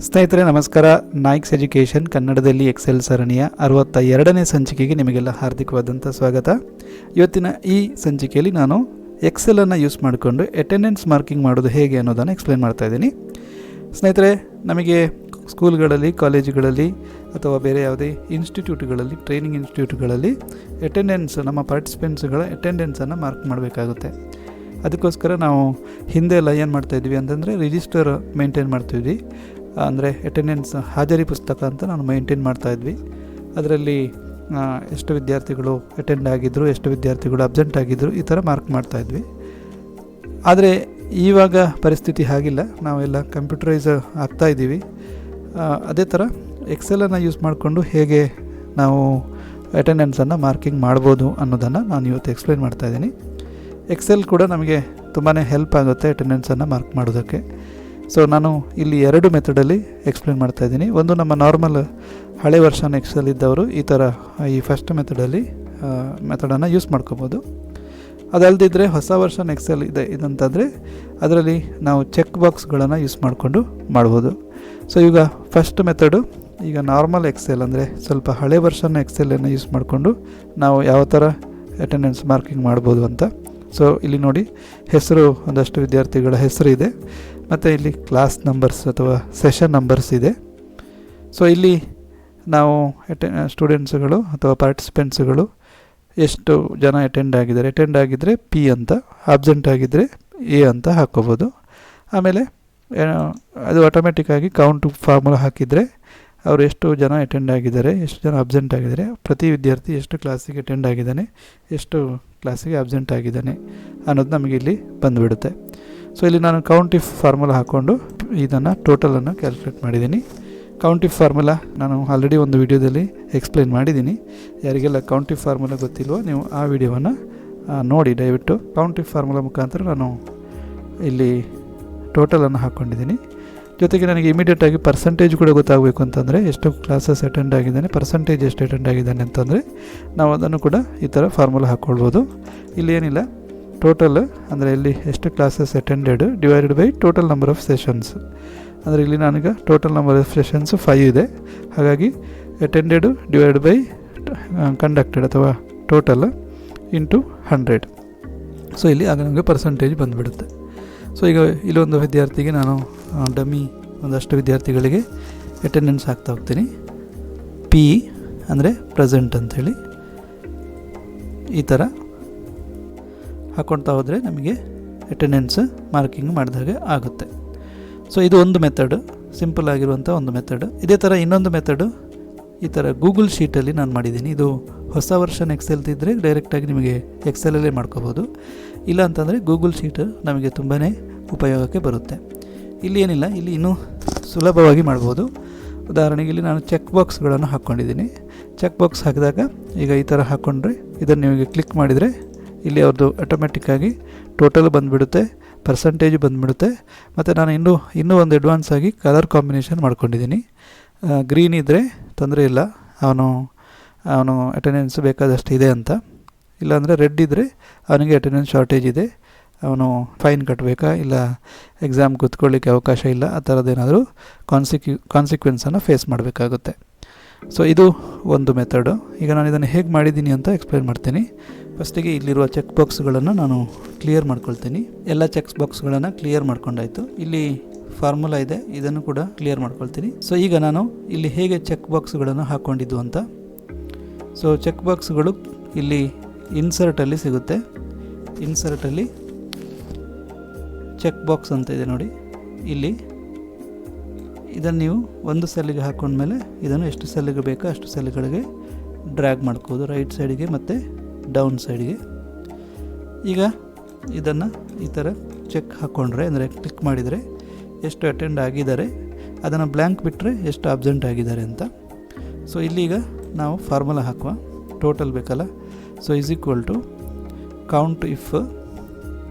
ಸ್ನೇಹಿತರೆ ನಮಸ್ಕಾರ. ನಾಯ್ಕ್ಸ್ ಎಜುಕೇಷನ್ ಕನ್ನಡದಲ್ಲಿ ಎಕ್ಸೆಲ್ ಸರಣಿಯ 62ನೇ ಸಂಚಿಕೆಗೆ ನಿಮಗೆಲ್ಲ ಹಾರ್ದಿಕವಾದಂಥ ಸ್ವಾಗತ. ಇವತ್ತಿನ ಈ ಸಂಚಿಕೆಯಲ್ಲಿ ನಾನು ಎಕ್ಸೆಲನ್ನು ಯೂಸ್ ಮಾಡಿಕೊಂಡು ಅಟೆಂಡೆನ್ಸ್ ಮಾರ್ಕಿಂಗ್ ಮಾಡೋದು ಹೇಗೆ ಅನ್ನೋದನ್ನು ಎಕ್ಸ್ಪ್ಲೇನ್ ಮಾಡ್ತಾ ಇದ್ದೀನಿ. ಸ್ನೇಹಿತರೆ, ನಮಗೆ ಸ್ಕೂಲ್ಗಳಲ್ಲಿ, ಕಾಲೇಜುಗಳಲ್ಲಿ ಅಥವಾ ಬೇರೆ ಯಾವುದೇ ಇನ್ಸ್ಟಿಟ್ಯೂಟ್ಗಳಲ್ಲಿ, ಟ್ರೈನಿಂಗ್ ಇನ್ಸ್ಟಿಟ್ಯೂಟ್ಗಳಲ್ಲಿ ಅಟೆಂಡೆನ್ಸ್, ನಮ್ಮ ಪಾರ್ಟಿಸಿಪೆಂಟ್ಸ್ಗಳ ಅಟೆಂಡೆನ್ಸನ್ನು ಮಾರ್ಕ್ ಮಾಡಬೇಕಾಗುತ್ತೆ. ಅದಕ್ಕೋಸ್ಕರ ನಾವು ಹಿಂದೆ ಎಲ್ಲ ಏನು ಮಾಡ್ತಾಯಿದ್ವಿ ಅಂತಂದರೆ ರಿಜಿಸ್ಟರ್ ಮೇಂಟೈನ್ ಮಾಡ್ತಿದ್ವಿ. ಅಂದರೆ ಅಟೆಂಡೆನ್ಸ್ ಹಾಜರಿ ಪುಸ್ತಕ ಅಂತ ನಾನು ಮೇಂಟೈನ್ ಮಾಡ್ತಾಯಿದ್ವಿ. ಅದರಲ್ಲಿ ಎಷ್ಟು ವಿದ್ಯಾರ್ಥಿಗಳು ಅಟೆಂಡ್ ಆಗಿದ್ದರು, ಎಷ್ಟು ವಿದ್ಯಾರ್ಥಿಗಳು ಅಬ್ಸೆಂಟ್ ಆಗಿದ್ದರು, ಈ ಥರ ಮಾರ್ಕ್ ಮಾಡ್ತಾಯಿದ್ವಿ. ಆದರೆ ಇವಾಗ ಪರಿಸ್ಥಿತಿ ಹಾಗಿಲ್ಲ. ನಾವೆಲ್ಲ ಕಂಪ್ಯೂಟರೈಸ್ ಆಗ್ತಾಯಿದ್ದೀವಿ. ಅದೇ ಥರ ಎಕ್ಸೆಲನ್ನು ಯೂಸ್ ಮಾಡಿಕೊಂಡು ಹೇಗೆ ನಾವು ಅಟೆಂಡೆನ್ಸನ್ನು ಮಾರ್ಕಿಂಗ್ ಮಾಡ್ಬೋದು ಅನ್ನೋದನ್ನು ನಾನು ಇವತ್ತು ಎಕ್ಸ್ಪ್ಲೇನ್ ಮಾಡ್ತಾಯಿದ್ದೀನಿ. ಎಕ್ಸೆಲ್ ಕೂಡ ನಮಗೆ ತುಂಬಾ ಹೆಲ್ಪ್ ಆಗುತ್ತೆ ಅಟೆಂಡೆನ್ಸನ್ನು ಮಾರ್ಕ್ ಮಾಡೋದಕ್ಕೆ. ಸೊ ನಾನು ಇಲ್ಲಿ 2 ಮೆಥಡಲ್ಲಿ ಎಕ್ಸ್ಪ್ಲೇನ್ ಮಾಡ್ತಾಯಿದ್ದೀನಿ. ಒಂದು, ನಮ್ಮ ನಾರ್ಮಲ್ ಹಳೆ ವರ್ಷನ್ ಎಕ್ಸೆಲ್ ಇದ್ದವರು ಈ ಥರ ಈ ಫಸ್ಟ್ ಮೆಥಡನ್ನು ಯೂಸ್ ಮಾಡ್ಕೋಬೋದು. ಅದಲ್ಲದಿದ್ದರೆ ಹೊಸ ವರ್ಷನ್ ಎಕ್ಸೆಲ್ ಇದೆ ಇದಂತಂದರೆ ಅದರಲ್ಲಿ ನಾವು ಚೆಕ್ ಬಾಕ್ಸ್ಗಳನ್ನು ಯೂಸ್ ಮಾಡಿಕೊಂಡು ಮಾಡ್ಬೋದು. ಸೊ ಈಗ ಫಸ್ಟ್ ಮೆಥಡು, ಈಗ ನಾರ್ಮಲ್ ಎಕ್ಸೆಲ್ ಅಂದರೆ ಸ್ವಲ್ಪ ಹಳೆ ವರ್ಷನ್ ಎಕ್ಸೆಲನ್ನು ಯೂಸ್ ಮಾಡಿಕೊಂಡು ನಾವು ಯಾವ ಥರ ಅಟೆಂಡೆನ್ಸ್ ಮಾರ್ಕಿಂಗ್ ಮಾಡ್ಬೋದು ಅಂತ. ಸೊ ಇಲ್ಲಿ ನೋಡಿ, ಹೆಸರು, ಒಂದಷ್ಟು ವಿದ್ಯಾರ್ಥಿಗಳ ಹೆಸರು ಇದೆ, ಮತ್ತು ಇಲ್ಲಿ ಕ್ಲಾಸ್ ನಂಬರ್ಸ್ ಅಥವಾ ಸೆಷನ್ ನಂಬರ್ಸ್ ಇದೆ. ಸೊ ಇಲ್ಲಿ ನಾವು ಸ್ಟೂಡೆಂಟ್ಸ್ಗಳು ಅಥವಾ ಪಾರ್ಟಿಸಿಪೆಂಟ್ಸ್ಗಳು ಎಷ್ಟು ಜನ ಅಟೆಂಡ್ ಆಗಿದ್ದರೆ ಪಿ ಅಂತ, ಅಬ್ಸೆಂಟ್ ಆಗಿದ್ದರೆ ಎ ಅಂತ ಹಾಕ್ಕೋಬೋದು. ಆಮೇಲೆ ಅದು ಆಟೋಮೆಟಿಕ್ಕಾಗಿ ಕೌಂಟ್ ಫಾರ್ಮುಲಾ ಹಾಕಿದರೆ ಅವರು ಎಷ್ಟು ಜನ ಅಟೆಂಡ್ ಆಗಿದ್ದಾರೆ, ಎಷ್ಟು ಜನ ಅಬ್ಸೆಂಟ್ ಆಗಿದ್ದಾರೆ, ಪ್ರತಿ ವಿದ್ಯಾರ್ಥಿ ಎಷ್ಟು ಕ್ಲಾಸಿಗೆ ಅಟೆಂಡ್ ಆಗಿದ್ದಾನೆ, ಎಷ್ಟು ಕ್ಲಾಸಿಗೆ ಅಬ್ಸೆಂಟ್ ಆಗಿದ್ದಾನೆ ಅನ್ನೋದು ನಮಗೆ ಇಲ್ಲಿ ಬಂದುಬಿಡುತ್ತೆ. ಸೊ ಇಲ್ಲಿ ನಾನು ಕೌಂಟ್ ಇಫ್ ಫಾರ್ಮುಲಾ ಹಾಕ್ಕೊಂಡು ಇದನ್ನು ಟೋಟಲನ್ನು ಕ್ಯಾಲ್ಕುಲೇಟ್ ಮಾಡಿದ್ದೀನಿ. ಕೌಂಟ್ ಇಫ್ ಫಾರ್ಮುಲಾ ನಾನು ಆಲ್ರೆಡಿ ಒಂದು ವಿಡಿಯೋದಲ್ಲಿ ಎಕ್ಸ್ಪ್ಲೇನ್ ಮಾಡಿದ್ದೀನಿ. ಯಾರಿಗೆಲ್ಲ ಕೌಂಟ್ ಇಫ್ ಫಾರ್ಮುಲಾ ಗೊತ್ತಿಲ್ವೋ ನೀವು ಆ ವಿಡಿಯೋವನ್ನು ನೋಡಿ ದಯವಿಟ್ಟು. ಕೌಂಟ್ ಇಫ್ ಫಾರ್ಮುಲಾ ಮುಖಾಂತರ ನಾನು ಇಲ್ಲಿ ಟೋಟಲನ್ನು ಹಾಕ್ಕೊಂಡಿದ್ದೀನಿ. ಜೊತೆಗೆ ನನಗೆ ಇಮಿಡಿಯೇಟಾಗಿ ಪರ್ಸೆಂಟೇಜ್ ಕೂಡ ಗೊತ್ತಾಗಬೇಕು ಅಂತಂದರೆ, ಎಷ್ಟು ಕ್ಲಾಸಸ್ ಅಟೆಂಡ್ ಆಗಿದ್ದಾನೆ, ಪರ್ಸೆಂಟೇಜ್ ಎಷ್ಟು ಅಟೆಂಡ್ ಆಗಿದ್ದಾನೆ ಅಂತಂದರೆ ನಾವು ಅದನ್ನು ಕೂಡ ಈ ಥರ ಫಾರ್ಮುಲಾ ಹಾಕ್ಕೊಳ್ಬೋದು. ಇಲ್ಲಿ ಏನಿಲ್ಲ, ಟೋಟಲ್ ಅಂದರೆ ಇಲ್ಲಿ ಎಷ್ಟು classes attended divided by total number of sessions. ಅಂದರೆ ಇಲ್ಲಿ ನನಗೆ ಟೋಟಲ್ ನಂಬರ್ ಆಫ್ ಸೆಷನ್ಸು 5 ಇದೆ. ಹಾಗಾಗಿ ಅಟೆಂಡೆಡು ಡಿವೈಡ್ ಬೈ ಕಂಡಕ್ಟೆಡ್ ಅಥವಾ ಟೋಟಲ್ ಇಂಟು 100. ಸೊ ಇಲ್ಲಿ ಆಗ ನಮಗೆ ಪರ್ಸೆಂಟೇಜ್ ಬಂದುಬಿಡುತ್ತೆ. ಸೊ ಈಗ ಇಲ್ಲೊಂದು ವಿದ್ಯಾರ್ಥಿಗೆ ನಾನು ಡಮ್ಮಿ ಒಂದಷ್ಟು ವಿದ್ಯಾರ್ಥಿಗಳಿಗೆ ಅಟೆಂಡೆನ್ಸ್ ಹಾಕ್ತಾ ಹೋಗ್ತೀನಿ. ಪಿ ಅಂದರೆ ಪ್ರೆಸೆಂಟ್ ಅಂಥೇಳಿ ಈ ಥರ ಹಾಕ್ಕೊಳ್ತಾ ಹೋದರೆ ನಮಗೆ ಅಟೆಂಡೆನ್ಸ್ ಮಾರ್ಕಿಂಗ್ ಮಾಡಿದಾಗೆ ಆಗುತ್ತೆ. ಸೊ ಇದು ಒಂದು ಮೆಥಡು, ಸಿಂಪಲ್ ಆಗಿರುವಂಥ ಒಂದು ಮೆಥಡು. ಇದೇ ಥರ ಇನ್ನೊಂದು ಮೆಥಡು ಈ ಥರ ಗೂಗಲ್ ಶೀಟಲ್ಲಿ ನಾನು ಮಾಡಿದ್ದೀನಿ. ಇದು ಹೊಸ ವರ್ಷನ್ ಎಕ್ಸೆಲ್ ಇದ್ದರೆ ಡೈರೆಕ್ಟಾಗಿ ನಿಮಗೆ ಎಕ್ಸೆಲಲ್ಲೇ ಮಾಡ್ಕೋಬೋದು. ಇಲ್ಲ ಅಂತಂದರೆ ಗೂಗಲ್ ಶೀಟ್ ನಮಗೆ ತುಂಬಾ ಉಪಯೋಗಕ್ಕೆ ಬರುತ್ತೆ. ಇಲ್ಲಿ ಏನಿಲ್ಲ, ಇಲ್ಲಿ ಇನ್ನೂ ಸುಲಭವಾಗಿ ಮಾಡ್ಬೋದು. ಉದಾಹರಣೆಗೆ ಇಲ್ಲಿ ನಾನು ಚೆಕ್ ಬಾಕ್ಸ್ಗಳನ್ನು ಹಾಕ್ಕೊಂಡಿದ್ದೀನಿ. ಚೆಕ್ ಬಾಕ್ಸ್ ಹಾಕಿದಾಗ ಈಗ ಈ ಥರ ಹಾಕ್ಕೊಂಡ್ರೆ ಇದನ್ನು ನಿಮಗೆ ಕ್ಲಿಕ್ ಮಾಡಿದರೆ ಇಲ್ಲಿ ಅವ್ರದ್ದು ಆಟೋಮೆಟಿಕ್ಕಾಗಿ ಟೋಟಲ್ ಬಂದುಬಿಡುತ್ತೆ, ಪರ್ಸೆಂಟೇಜ್ ಬಂದುಬಿಡುತ್ತೆ. ಮತ್ತು ನಾನು ಇನ್ನೂ ಒಂದು ಅಡ್ವಾನ್ಸ್ ಆಗಿ ಕಲರ್ ಕಾಂಬಿನೇಷನ್ ಮಾಡ್ಕೊಂಡಿದ್ದೀನಿ. ಗ್ರೀನ್ ಇದ್ದರೆ ತೊಂದರೆ ಇಲ್ಲ, ಅವನು ಅಟೆಂಡೆನ್ಸ್ ಬೇಕಾದಷ್ಟು ಇದೆ ಅಂತ. ಇಲ್ಲಾಂದರೆ ರೆಡ್ ಇದ್ದರೆ ಅವನಿಗೆ ಅಟೆಂಡೆನ್ಸ್ ಶಾರ್ಟೇಜ್ ಇದೆ, ಅವನು ಫೈನ್ ಕಟ್ಟಬೇಕಾ, ಇಲ್ಲ ಎಕ್ಸಾಮ್ ಕೂತ್ಕೊಳ್ಳಿಕ್ಕೆ ಅವಕಾಶ ಇಲ್ಲ, ಆ ಥರದ್ದೇನಾದರೂ ಕಾನ್ಸಿಕ್ವೆನ್ಸನ್ನು ಫೇಸ್ ಮಾಡಬೇಕಾಗುತ್ತೆ. ಸೊ ಇದು ಒಂದು ಮೆಥಡು. ಈಗ ನಾನು ಇದನ್ನು ಹೇಗೆ ಮಾಡಿದ್ದೀನಿ ಅಂತ ಎಕ್ಸ್ಪ್ಲೇನ್ ಮಾಡ್ತೀನಿ. ಫಸ್ಟಿಗೆ ಇಲ್ಲಿರುವ ಚೆಕ್ ಬಾಕ್ಸ್ಗಳನ್ನು ನಾನು ಕ್ಲಿಯರ್ ಮಾಡ್ಕೊಳ್ತೀನಿ. ಎಲ್ಲ ಚೆಕ್ ಬಾಕ್ಸ್ಗಳನ್ನು ಕ್ಲಿಯರ್ ಮಾಡ್ಕೊಂಡಾಯಿತು. ಇಲ್ಲಿ ಫಾರ್ಮುಲಾ ಇದೆ, ಇದನ್ನು ಕೂಡ ಕ್ಲಿಯರ್ ಮಾಡ್ಕೊಳ್ತೀನಿ. ಸೊ ಈಗ ನಾನು ಇಲ್ಲಿ ಹೇಗೆ ಚೆಕ್ ಬಾಕ್ಸ್ಗಳನ್ನು ಹಾಕ್ಕೊಂಡಿದ್ದು ಅಂತ. ಸೊ ಚೆಕ್ ಬಾಕ್ಸ್ಗಳು ಇಲ್ಲಿ ಇನ್ಸರ್ಟಲ್ಲಿ ಸಿಗುತ್ತೆ. ಇನ್ಸರ್ಟಲ್ಲಿ ಚೆಕ್ ಬಾಕ್ಸ್ ಅಂತ ಇದೆ ನೋಡಿ. ಇಲ್ಲಿ ಇದನ್ನು ನೀವು ಒಂದು ಸೆಲ್ಗೆ ಹಾಕ್ಕೊಂಡ್ಮೇಲೆ ಇದನ್ನು ಎಷ್ಟು ಸೆಲ್ಗೆ ಬೇಕೋ ಅಷ್ಟು ಸೆಲ್ಗಳಿಗೆ ಡ್ರ್ಯಾಗ್ ಮಾಡ್ಕೋದು, ರೈಟ್ ಸೈಡಿಗೆ ಮತ್ತು ಡೌನ್ ಸೈಡ್ಗೆ. ಈಗ ಇದನ್ನು ಈ ಥರ ಚೆಕ್ ಹಾಕ್ಕೊಂಡ್ರೆ, ಅಂದರೆ ಕ್ಲಿಕ್ ಮಾಡಿದರೆ ಎಷ್ಟು ಅಟೆಂಡ್ ಆಗಿದ್ದಾರೆ, ಅದನ್ನು ಬ್ಲ್ಯಾಂಕ್ ಬಿಟ್ಟರೆ ಎಷ್ಟು ಅಬ್ಸೆಂಟ್ ಆಗಿದ್ದಾರೆ ಅಂತ. ಸೊ ಇಲ್ಲಿಗ ನಾವು ಫಾರ್ಮುಲಾ ಹಾಕುವ, ಟೋಟಲ್ ಬೇಕಲ್ಲ. So is equal to count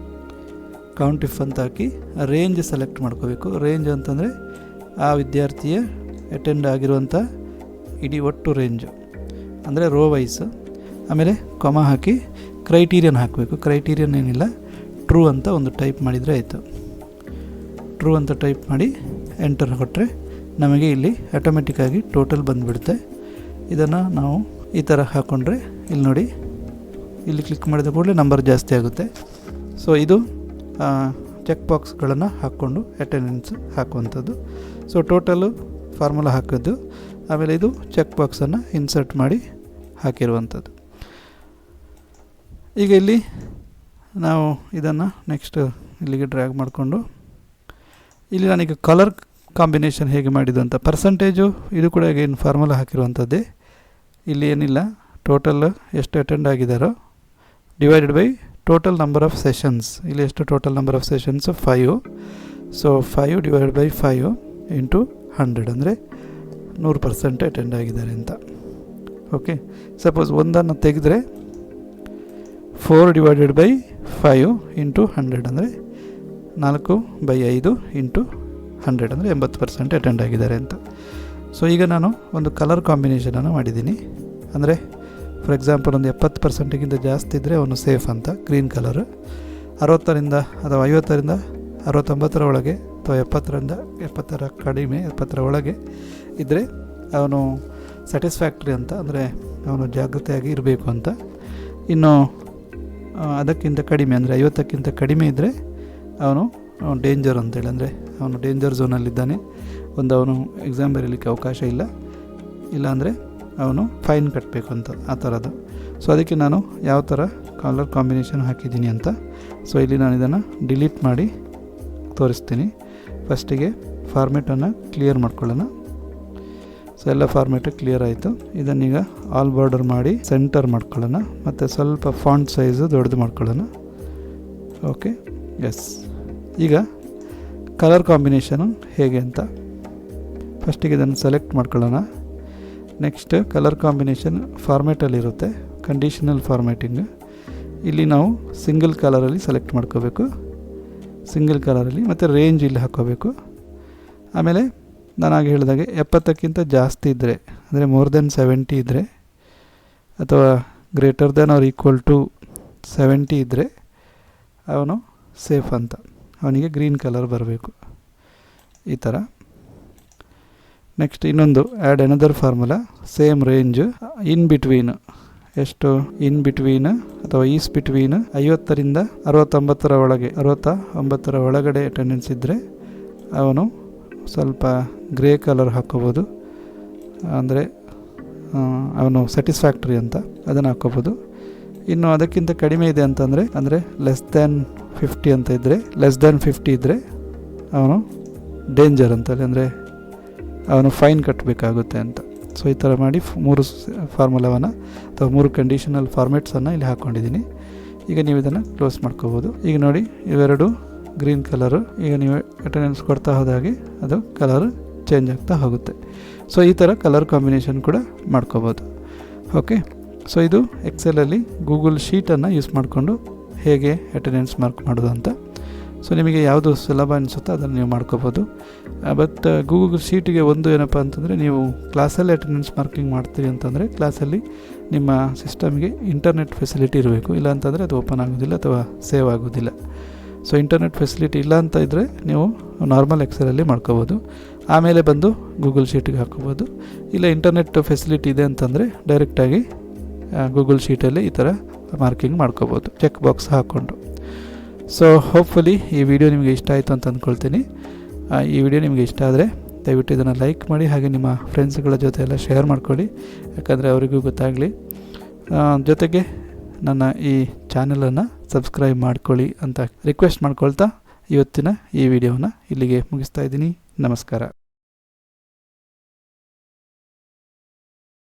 if ಅಂತ ಹಾಕಿ ರೇಂಜ್ ಸೆಲೆಕ್ಟ್ ಮಾಡ್ಕೋಬೇಕು. ರೇಂಜ್ ಅಂತಂದರೆ ಆ ವಿದ್ಯಾರ್ಥಿಯ ಅಟೆಂಡ್ ಆಗಿರುವಂಥ ಇಡೀ ಒಟ್ಟು ರೇಂಜು, ಅಂದರೆ ರೋ ವೈಸ್. ಆಮೇಲೆ ಕೊಮ ಹಾಕಿ ಕ್ರೈಟೀರಿಯನ್ ಹಾಕಬೇಕು. ಕ್ರೈಟೀರಿಯನ್ ಏನಿಲ್ಲ, ಟ್ರೂ ಅಂತ ಒಂದು ಟೈಪ್ ಮಾಡಿದರೆ ಆಯಿತು. ಟ್ರೂ ಅಂತ ಟೈಪ್ ಮಾಡಿ ಎಂಟರ್ ಕೊಟ್ಟರೆ ನಮಗೆ ಇಲ್ಲಿ ಆಟೋಮೆಟಿಕ್ಕಾಗಿ ಟೋಟಲ್ ಬಂದುಬಿಡುತ್ತೆ. ಇದನ್ನು ನಾವು ಈ ಥರ ಹಾಕ್ಕೊಂಡ್ರೆ ಇಲ್ಲಿ ನೋಡಿ, ಇಲ್ಲಿ ಕ್ಲಿಕ್ ಮಾಡಿದ ಕೂಡಲೇ ನಂಬರ್ ಜಾಸ್ತಿ ಆಗುತ್ತೆ. ಸೊ ಇದು ಚೆಕ್ ಬಾಕ್ಸ್ಗಳನ್ನು ಹಾಕ್ಕೊಂಡು ಅಟೆಂಡೆನ್ಸ್ ಹಾಕುವಂಥದ್ದು. ಸೊ ಟೋಟಲು ಫಾರ್ಮುಲಾ ಹಾಕೋದು, ಆಮೇಲೆ ಇದು ಚೆಕ್ ಬಾಕ್ಸನ್ನು ಇನ್ಸರ್ಟ್ ಮಾಡಿ ಹಾಕಿರುವಂಥದ್ದು. ಈಗ ಇಲ್ಲಿ ನಾವು ಇದನ್ನು ನೆಕ್ಸ್ಟ್ ಇಲ್ಲಿಗೆ ಡ್ರ್ಯಾಗ್ ಮಾಡಿಕೊಂಡು ಇಲ್ಲಿ ನಾನೀಗ ಕಲರ್ ಕಾಂಬಿನೇಷನ್ ಹೇಗೆ ಮಾಡಿದ್ದು ಅಂತ ಪರ್ಸಂಟೇಜು ಇದು ಕೂಡ ಏನು ಫಾರ್ಮುಲಾ ಹಾಕಿರುವಂಥದ್ದೇ. ಇಲ್ಲಿ ಏನಿಲ್ಲ, ಟೋಟಲ್ ಎಷ್ಟು ಅಟೆಂಡ್ ಆಗಿದ್ದಾರೋ divided by total number of sessions. ಇಲ್ಲಿ ಎಷ್ಟು total number of sessions 5. So 5 divided by 5 into 100 ಅಂದರೆ 100% ಅಟೆಂಡ್ ಆಗಿದ್ದಾರೆ ಅಂತ. ಓಕೆ, ಸಪೋಸ್ ಒಂದನ್ನು ತೆಗೆದರೆ 4 ಡಿವೈಡೆಡ್ ಬೈ 5 ಇಂಟು 100 ಅಂದರೆ 4/5 ಇಂಟು 100 ಅಂದರೆ 80% ಅಟೆಂಡ್ ಆಗಿದ್ದಾರೆ ಅಂತ. ಸೊ ಈಗ ನಾನು ಒಂದು ಕಲರ್ ಕಾಂಬಿನೇಷನನ್ನು ಮಾಡಿದ್ದೀನಿ. ಅಂದರೆ ಫಾರ್ ಎಕ್ಸಾಂಪಲ್ ಒಂದು 70%ಗಿಂತ ಜಾಸ್ತಿ ಇದ್ದರೆ ಅವನು ಸೇಫ್ ಅಂತ, ಗ್ರೀನ್ ಕಲರ್. 60ರಿಂದ ಅಥವಾ 50ರಿಂದ 69 ಒಳಗೆ ಅಥವಾ 70ರಿಂದ 70 ಕಡಿಮೆ 70 ಒಳಗೆ ಇದ್ದರೆ ಅವನು ಸ್ಯಾಟಿಸ್ಫ್ಯಾಕ್ಟ್ರಿ ಅಂತ, ಅಂದರೆ ಅವನು ಜಾಗೃತೆಯಾಗಿ ಇರಬೇಕು ಅಂತ. ಇನ್ನು ಅದಕ್ಕಿಂತ ಕಡಿಮೆ ಅಂದರೆ 50ಕ್ಕಿಂತ ಕಡಿಮೆ ಇದ್ದರೆ ಅವನು ಡೇಂಜರ್ ಅಂತೇಳಿ, ಅಂದರೆ ಅವನು ಡೇಂಜರ್ ಝೋನಲ್ಲಿದ್ದಾನೆ, ಒಂದು ಅವನು ಎಕ್ಸಾಮ್ ಬರೀಲಿಕ್ಕೆ ಅವಕಾಶ ಇಲ್ಲ, ಇಲ್ಲಾಂದರೆ ಅವನು ಫೈನ್ ಕಟ್ಟಬೇಕು ಅಂತ, ಆ ಥರದ್ದು. ಸೊ ಅದಕ್ಕೆ ನಾನು ಯಾವ ಥರ ಕಲರ್ ಕಾಂಬಿನೇಷನ್ ಹಾಕಿದ್ದೀನಿ ಅಂತ. ಸೊ ಇಲ್ಲಿ ನಾನು ಇದನ್ನು ಡಿಲೀಟ್ ಮಾಡಿ ತೋರಿಸ್ತೀನಿ. ಫಸ್ಟಿಗೆ ಫಾರ್ಮೇಟನ್ನು ಕ್ಲಿಯರ್ ಮಾಡ್ಕೊಳ್ಳೋಣ. ಸೊ ಎಲ್ಲ ಫಾರ್ಮೇಟು ಕ್ಲಿಯರ್ ಆಯಿತು. ಇದನ್ನೀಗ ಆಲ್ ಬಾರ್ಡರ್ ಮಾಡಿ ಸೆಂಟರ್ ಮಾಡ್ಕೊಳ್ಳೋಣ, ಮತ್ತು ಸ್ವಲ್ಪ ಫಾಂಟ್ ಸೈಜು ದೊಡ್ಡದು ಮಾಡ್ಕೊಳ್ಳೋಣ. Okay, yes. ಈಗ ಕಲರ್ ಕಾಂಬಿನೇಷನು ಹೇಗೆ ಅಂತ ಫಸ್ಟಿಗೆ ಇದನ್ನು ಸೆಲೆಕ್ಟ್ ಮಾಡ್ಕೊಳ್ಳೋಣ. ನೆಕ್ಸ್ಟ್ ಕಲರ್ ಕಾಂಬಿನೇಷನ್ ಫಾರ್ಮೇಟಲ್ಲಿರುತ್ತೆ, ಕಂಡೀಷನಲ್ ಫಾರ್ಮೇಟಿಂಗ್. ಇಲ್ಲಿ ನಾವು ಸಿಂಗಲ್ ಕಲರಲ್ಲಿ ಸೆಲೆಕ್ಟ್ ಮಾಡ್ಕೋಬೇಕು, ಸಿಂಗಲ್ ಕಲರಲ್ಲಿ, ಮತ್ತು ರೇಂಜ್ ಇಲ್ಲಿ ಹಾಕ್ಕೋಬೇಕು. ಆಮೇಲೆ ನಾನು ಹೇಳಿದಾಗೆ 70ಕ್ಕಿಂತ ಜಾಸ್ತಿ ಇದ್ದರೆ, ಅಂದರೆ ಮೋರ್ ದೆನ್ 70 ಇದ್ದರೆ ಅಥವಾ greater than or equal to 70 ಇದ್ದರೆ ಅವನು ಸೇಫ್ ಅಂತ, ಅವನಿಗೆ ಗ್ರೀನ್ ಕಲರ್ ಬರಬೇಕು, ಈ ಥರ. ನೆಕ್ಸ್ಟ್ ಇನ್ನೊಂದು add another formula, same range in between, ಎಷ್ಟು ಇನ್ ಬಿಟ್ವೀನ್ ಅಥವಾ ಈಸ್ ಬಿಟ್ವೀನ್ 50ರಿಂದ 69 ಒಳಗೆ, 69 ಒಳಗಡೆ ಅಟೆಂಡೆನ್ಸ್ ಇದ್ದರೆ ಅವನು ಸ್ವಲ್ಪ ಗ್ರೇ ಕಲರ್ ಹಾಕ್ಕೋಬೋದು, ಅಂದರೆ ಅವನು ಸ್ಯಾಟಿಸ್ಫ್ಯಾಕ್ಟ್ರಿ ಅಂತ ಅದನ್ನು ಹಾಕ್ಕೋಬೋದು. ಇನ್ನು ಅದಕ್ಕಿಂತ ಕಡಿಮೆ ಇದೆ ಅಂತಂದರೆ, ಅಂದರೆ ಲೆಸ್ ದ್ಯಾನ್ 50 ಅಂತ ಇದ್ದರೆ, ಲೆಸ್ ದ್ಯಾನ್ 50 ಇದ್ದರೆ ಅವನು ಡೇಂಜರ್ ಅಂತಲ್ಲಿ, ಅಂದರೆ ಅವನು ಫೈನ್ ಕಟ್ಟಬೇಕಾಗುತ್ತೆ ಅಂತ. ಸೊ ಈ ಥರ ಮಾಡಿ 3 ಫಾರ್ಮುಲಾವನ್ನು ಅಥವಾ 3 ಕಂಡೀಷನಲ್ ಫಾರ್ಮೇಟ್ಸನ್ನು ಇಲ್ಲಿ ಹಾಕ್ಕೊಂಡಿದ್ದೀನಿ. ಈಗ ನೀವು ಇದನ್ನು ಕ್ಲೋಸ್ ಮಾಡ್ಕೋಬೋದು. ಈಗ ನೋಡಿ, ಇವೆರಡು ಗ್ರೀನ್ ಕಲರು. ಈಗ ನೀವು ಅಟೆಂಡೆನ್ಸ್ ಕೊಡ್ತಾ ಹೋದಾಗೆ ಅದು ಕಲರ್ ಚೇಂಜ್ ಆಗ್ತಾ ಹೋಗುತ್ತೆ. ಸೊ ಈ ಥರ ಕಲರ್ ಕಾಂಬಿನೇಷನ್ ಕೂಡ ಮಾಡ್ಕೋಬೋದು. ಓಕೆ, ಸೊ ಇದು ಎಕ್ಸೆಲಲ್ಲಿ ಗೂಗಲ್ ಶೀಟನ್ನು ಯೂಸ್ ಮಾಡಿಕೊಂಡು ಹೇಗೆ ಅಟೆಂಡೆನ್ಸ್ ಮಾರ್ಕ್ ಮಾಡೋದು ಅಂತ. ಸೊ ನಿಮಗೆ ಯಾವುದು ಸುಲಭ ಅನಿಸುತ್ತೋ ಅದನ್ನು ನೀವು ಮಾಡ್ಕೋಬೋದು. ಬಟ್ ಗೂಗಲ್ ಶೀಟಿಗೆ ಒಂದು ಏನಪ್ಪ ಅಂತಂದರೆ, ನೀವು ಕ್ಲಾಸಲ್ಲಿ ಅಟೆಂಡೆನ್ಸ್ ಮಾರ್ಕಿಂಗ್ ಮಾಡ್ತೀರಿ ಅಂತಂದರೆ ಕ್ಲಾಸಲ್ಲಿ ನಿಮ್ಮ ಸಿಸ್ಟಮ್ಗೆ ಇಂಟರ್ನೆಟ್ ಫೆಸಿಲಿಟಿ ಇರಬೇಕು, ಇಲ್ಲ ಅಂತಂದರೆ ಅದು ಓಪನ್ ಆಗೋದಿಲ್ಲ ಅಥವಾ ಸೇವ್ ಆಗೋದಿಲ್ಲ. ಸೊ ಇಂಟರ್ನೆಟ್ ಫೆಸಿಲಿಟಿ ಇಲ್ಲ ಅಂತ ಇದ್ದರೆ ನೀವು ನಾರ್ಮಲ್ ಎಕ್ಸೆಲಲ್ಲಿ ಮಾಡ್ಕೋಬೋದು, ಆಮೇಲೆ ಬಂದು ಗೂಗಲ್ ಶೀಟಿಗೆ ಹಾಕ್ಕೋಬೋದು. ಇಲ್ಲ ಇಂಟರ್ನೆಟ್ ಫೆಸಿಲಿಟಿ ಇದೆ ಅಂತಂದರೆ ಡೈರೆಕ್ಟಾಗಿ ಗೂಗಲ್ ಶೀಟಲ್ಲಿ ಈ ಥರ ಮಾರ್ಕಿಂಗ್ ಮಾಡ್ಕೋಬೋದು, ಚೆಕ್ ಬಾಕ್ಸ್ ಹಾಕ್ಕೊಂಡು. ಸೊ ಹೋಪ್ಫುಲಿ ಈ ವಿಡಿಯೋ ನಿಮಗೆ ಇಷ್ಟ ಆಯಿತು ಅಂತ ಅಂದ್ಕೊಳ್ತೀನಿ. ಈ ವಿಡಿಯೋ ನಿಮಗೆ ಇಷ್ಟ ಆದರೆ ದಯವಿಟ್ಟು ಇದನ್ನು ಲೈಕ್ ಮಾಡಿ, ಹಾಗೆ ನಿಮ್ಮ ಫ್ರೆಂಡ್ಸ್ಗಳ ಜೊತೆ ಎಲ್ಲ ಶೇರ್ ಮಾಡ್ಕೊಳ್ಳಿ, ಯಾಕಂದರೆ ಅವರಿಗೂ ಗೊತ್ತಾಗಲಿ. ಜೊತೆಗೆ ನನ್ನ ಈ ಚಾನಲನ್ನು ಸಬ್ಸ್ಕ್ರೈಬ್ ಮಾಡ್ಕೊಳ್ಳಿ ಅಂತ ರಿಕ್ವೆಸ್ಟ್ ಮಾಡ್ಕೊಳ್ತಾ ಇವತ್ತಿನ ಈ ವಿಡಿಯೋನ ಇಲ್ಲಿಗೆ ಮುಗಿಸ್ತಾ ಇದ್ದೀನಿ. ನಮಸ್ಕಾರ.